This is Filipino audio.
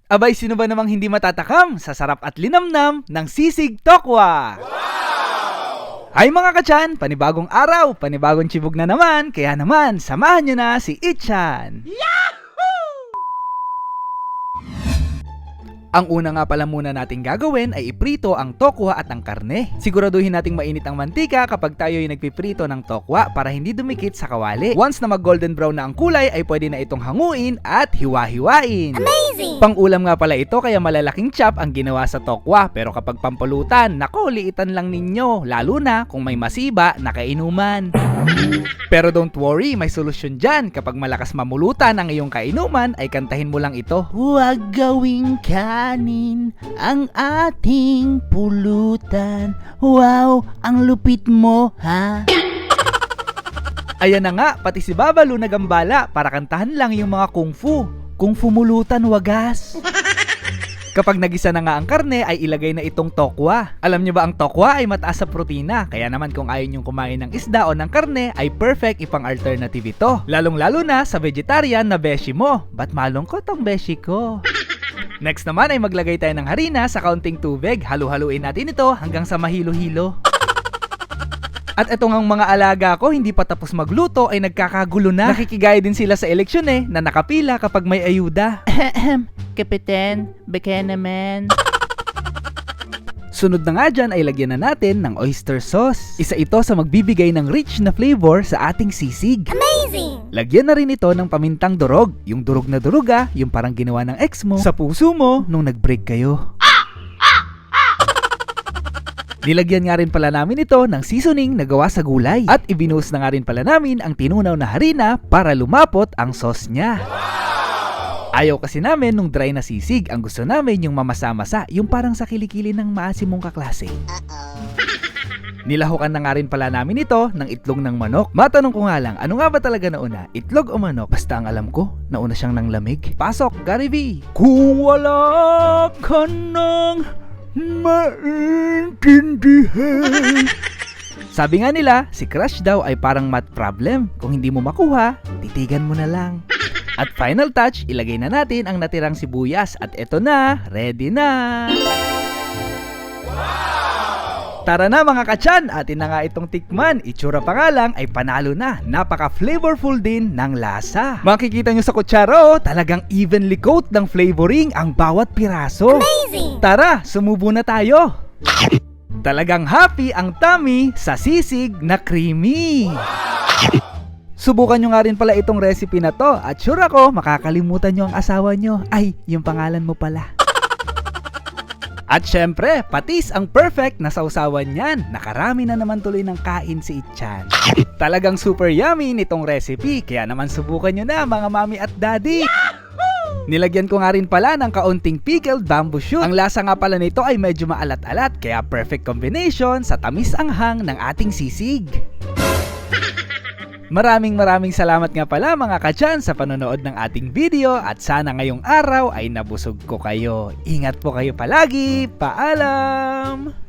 Abay, sino ba namang hindi matatakam sa sarap at linamnam ng sisig tokwa? Ay mga kachan, panibagong araw, panibagong chibog na naman, kaya naman, samahan nyo na si Ichan! Ang una nga pala muna nating gagawin ay iprito ang tokwa at ang karne. Siguraduhin nating mainit ang mantika kapag tayo ay nagpiprito ng tokwa para hindi dumikit sa kawali. Once na mag golden brown na ang kulay ay pwede na itong hanguin at hiwa-hiwain. Amazing! Pang-ulam nga pala ito kaya malalaking chop ang ginawa sa tokwa, pero kapag pampulutan, nako, liitan lang ninyo, lalo na kung may masiba na kainuman. Pero don't worry, may solusyon dyan. Kapag malakas mamulutan ang iyong kainuman, ay kantahin mo lang ito. Huwag gawing kanin ang ating pulutan. Wow, ang lupit mo, ha? Ayan na nga, pati si Babalu nagambala para kantahan lang yung mga kung fu. Kung fumulutan, wagas. Kapag nagisa na nga ang karne, ay ilagay na itong tokwa. Alam nyo ba, ang tokwa ay mataas sa protina, kaya naman kung ayaw nyong kumain ng isda o ng karne, ay perfect ipang alternative ito. Lalong-lalo na sa vegetarian na beshi mo. Ba't malungkot ang beshi ko? Next naman ay maglagay tayo ng harina sa kaunting tubig. Halu-haluin natin ito hanggang sa mahilo-hilo. At etong ang mga alaga ko hindi pa tapos magluto ay nagkakagulo na. Nakikigaya din sila sa eleksyon na nakapila kapag may ayuda. Kapiten, baka naman. Sunod na nga dyan ay lagyan na natin ng oyster sauce. Isa ito sa magbibigay ng rich na flavor sa ating sisig. Amazing! Lagyan na rin ito ng pamintang durog. Yung durog na duruga, yung parang ginawa ng ex mo sa puso mo nung nag-break kayo. Nilagyan nga rin pala namin ito ng seasoning na gawa sa gulay. At ibinuhos na nga rin pala namin ang tinunaw na harina para lumapot ang sauce niya. Ayaw kasi namin nung dry na sisig. Ang gusto namin yung mamasa-masa, yung parang sa kilikili ng maasim mong kaklase. Nilahukan na nga rin pala namin ito ng itlog ng manok. Matanong ko nga lang, ano nga ba talaga nauna? Itlog o manok? Basta ang alam ko, nauna siyang ng lamig. Pasok, Gary V! Kung wala ka nang maintindihan. Sabi nga nila, si crush daw ay parang math problem. Kung hindi mo makuha, titigan mo na lang. At final touch, ilagay na natin ang natirang sibuyas. At eto na, ready na! Tara na mga kachan, atin na nga itong tikman. Itsura pa nga lang ay panalo na. Napaka-flavorful din ng lasa. Makikita nyo sa kutsara, talagang evenly coat ng flavoring ang bawat piraso. Amazing! Tara, sumubo na tayo. Talagang happy ang tummy sa sisig na creamy. Subukan nyo nga rin pala itong recipe na to. At sure ako, makakalimutan nyo ang asawa nyo. Ay, yung pangalan mo pala. At syempre, patis ang perfect na sausawan niyan. Nakarami na naman tuloy ng kain si Ichan. Talagang super yummy nitong recipe, kaya naman subukan nyo na mga mami at daddy. Nilagyan ko nga rin pala ng kaunting pickled bamboo shoot. Ang lasa nga pala nito ay medyo maalat-alat, kaya perfect combination sa tamis anghang ng ating sisig. Maraming salamat nga pala mga kachan sa panonood ng ating video at sana ngayong araw ay nabusog ko kayo. Ingat po kayo palagi. Paalam!